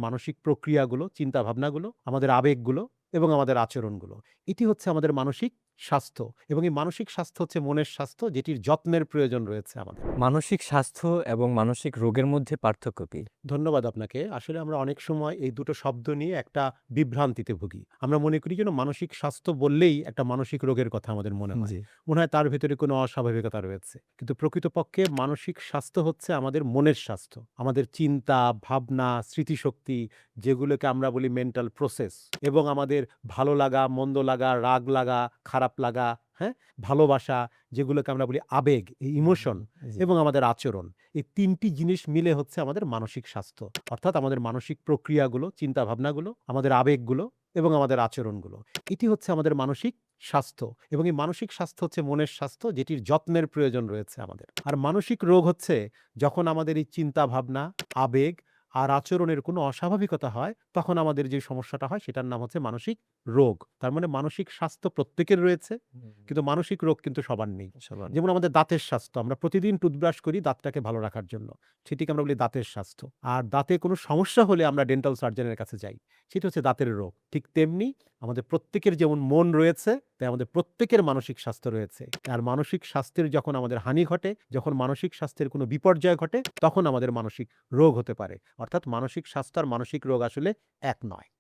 মানসিক প্রক্রিয়াগুলো, চিন্তাভাবনাগুলো, আমাদের আবেগগুলো এবং আমাদের আচরণগুলো। এটি হচ্ছে আমাদের মানসিক স্বাস্থ্য এবং এই মানসিক স্বাস্থ্য হচ্ছে মনের স্বাস্থ্য যেটির যত্নের প্রয়োজন রয়েছে আমাদের। মানসিক স্বাস্থ্য এবং মানসিক রোগের মধ্যে পার্থক্য কি? ধন্যবাদ আপনাকে। আসলে আমরা অনেক সময় এই দুটো শব্দ নিয়ে একটা বিভ্রান্তিতে ভুগি। আমরা মনে করি যেন মানসিক স্বাস্থ্য বললেই একটা মানসিক রোগের কথা আমাদের মনে হয়। জি। মনে হয় তার ভেতরে কোনো অস্বাভাবিকতা রয়েছে। কিন্তু প্রকৃতপক্ষে মানসিক স্বাস্থ্য হচ্ছে আমাদের মনের স্বাস্থ্য। আমাদের চিন্তা, ভাবনা, স্মৃতিশক্তি যেগুলোকে আমরা বলি মেন্টাল প্রসেস এবং আমাদের ভালো লাগা, মন্দ লাগা, রাগ লাগা, খারাপ লাগা, হ্যাঁ? ভালোবাসা যেগুলোকে আমরা বলি আবেগ, ইমোশন জি। এবং আমাদের আচরণ। এই ৩ টি জিনিস মিলে হচ্ছে আমাদের মানসিক স্বাস্থ্য। অর্থাৎ আমাদের মানসিক প্রক্রিয়াগুলো, চিন্তাভাবনাগুলো, আমাদের আবেগগুলো এবং আমাদের আচরণগুলো। এটি হচ্ছে আমাদের মানসিক স্বাস্থ্য এবং এই মানসিক স্বাস্থ্য হচ্ছে মনের স্বাস্থ্য যেটির যত্নের প্রয়োজন রয়েছে আমাদের। আর মানসিক রোগ হচ্ছে যখন আমাদের এই চিন্তাভাবনা, আবেগ আর আচরণের কোনো অস্বাভাবিকতা হয়, তখন আমাদের যে সমস্যাটা হয় সেটার নাম হচ্ছে মানসিক রোগ। তার মানে মানসিক স্বাস্থ্য প্রত্যেকের রয়েছে, কিন্তু মানসিক রোগ কিন্তু সবার নেই। সবার যেমন আমাদের দাঁতের স্বাস্থ্য। আমরা প্রতিদিন টুথব্রাশ করি দাঁতটাকে ভালো রাখার জন্য। সেটিকে আমরা বলি দাঁতের স্বাস্থ্য। আর দাঁতে কোনো সমস্যা হলে আমরা ডেন্টাল সার্জনের কাছে যাই। সেটা হচ্ছে দাঁতের রোগ। ঠিক তেমনি আমাদের প্রত্যেকের যেমন মন রয়েছে, তাই আমাদের প্রত্যেকের মানসিক স্বাস্থ্য রয়েছে। আর মানসিক স্বাস্থ্যের যখন আমাদের হানি ঘটে, যখন মানসিক স্বাস্থ্যের কোনো বিপর্যয় ঘটে, তখন আমাদের মানসিক রোগ হতে পারে। অর্থাৎ মানসিক স্বাস্থ্য আর মানসিক রোগ আসলে এক নয়।